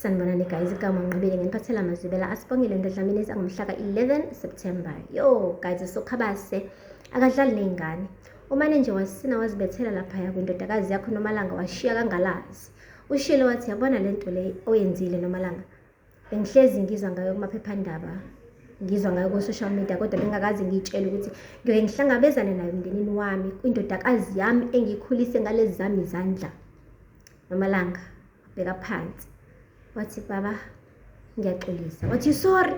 Sanibonani guys, igama ngiqhubile ngeniphathela amazwibela asibongile ndodlamini ezangomhla ka-11 September. Yo guys, sokhabase akadlali ney'ngane. Umane nje wasina wazibethela laphaya kwindodakazi yakho Nomalanga washiya kangalazi. Ushilo wathi yabona lento le oyenzile Nomalanga. Bengihlezi ngizwa ngayo kumaphephandaba, ngizwa ngayo ku-social media, kodwa bengakazi ngiyitshela ukuthi ngiyoke ngihlangabezane nayo emndenini wami, kwindodakazi yami engikhulise ngalezi zami izandla. Nomalanga bheka phansi wathi baba ngiyaxolisa. Wathi sorry?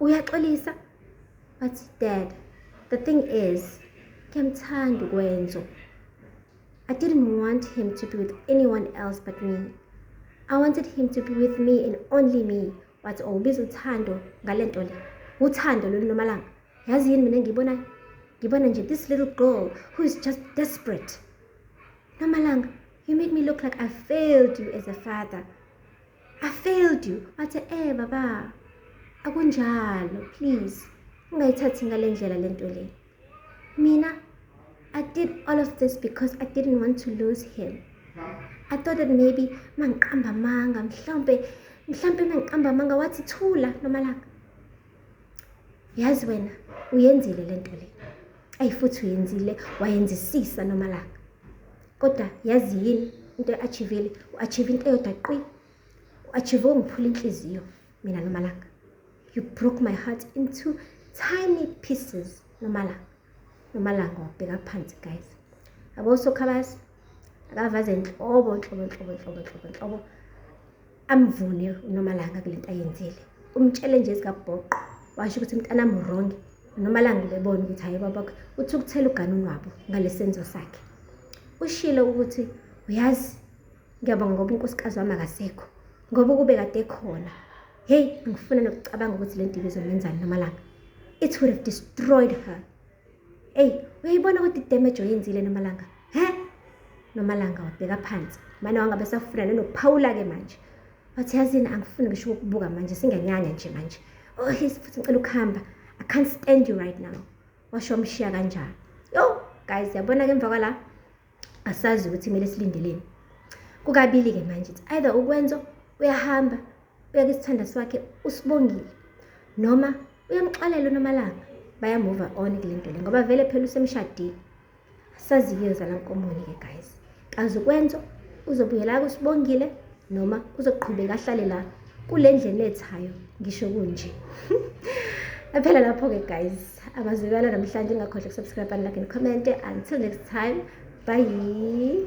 Uyaxolisa? Wathi dad, the thing is ngiyamthanda uKwenzo. I didn't want him to be with anyone else but me. I wanted him to be with me and only me. Wathi ubiza uthando ngalento le. Uthando lo Nomalanga. Yazi yini mina ngibonayo? Ngibona nje this little girl who is just desperate. Nomalanga, you make me look like I failed you as a father. I failed you. Wathi baba, akunjalo, please. Ungayithathi ngale ndlela lento le. Mina, I did all of this because I didn't want to lose him. I thought that maybe mangiqamba amanga, mhlawumbe mangiqamba amanga wathi thula Nomalanga. Yazi wena uyenzile lento le. Futhi uyenzile, wayenzisisa Nomalanga. Kodwa yazi yini into e-achievile? U-achieve into eyodwa qwi. U-achieve ungiphula inhliziyo mina Nomalanga. You broke my heart into tiny pieces Nomalanga. Nomalanga wabheka phansi guys. Yabo sokhabasi akavaze inhlobo amvune uNomalanga kulento ayenzile. Umtshele nje ezikabhoqo washo ukuthi umntanami wrong. Nomalanga lebona ukuthi hayi babakho uthi ukuthela uganunu wabo ngalesenzo sakhe. Ushilo ukuthi uyazi ngiyabonga ngoba unkosikazi wami akasekho, ngoba kube kade khona. Hey, ngifuna nokucabanga ukuthi lento izomenzani Nomalanga. It would have destroyed her. Hey, uyayibona ukuthi damage oyenzile Nomalanga? Nomalanga wabheka phansi. Manje wangabe safuna nokuphawula ke manje. Wathi yazini angifuni ngisho ukubuka manje, singanyanya nje manje. Oh, he's futhi ngicela ukuhamba. I can't stand you right now. Washo umshiya kanjalo. Yo, guys, yabona ke emva kwala asazi ukuthi kumele silindeleni. Kukabili ke manje. Either uKwenzo uyahamba uya kwisithanda swakhe usibongile, noma uyamxolela uNomalanga baya move on kulento le ngoba vele phela usemshadile. Asazi yeza la nkomoni ke guys. Kaze uKwenzo uzobuyela kusibongile noma uzoqhubeka ahlale la kulendlela ethayo ngisho kunje. Aphela lapho ke guys. Abazwekala namhlanje ngakhohle ukusubscribe and like and comment. Until next time. Bye.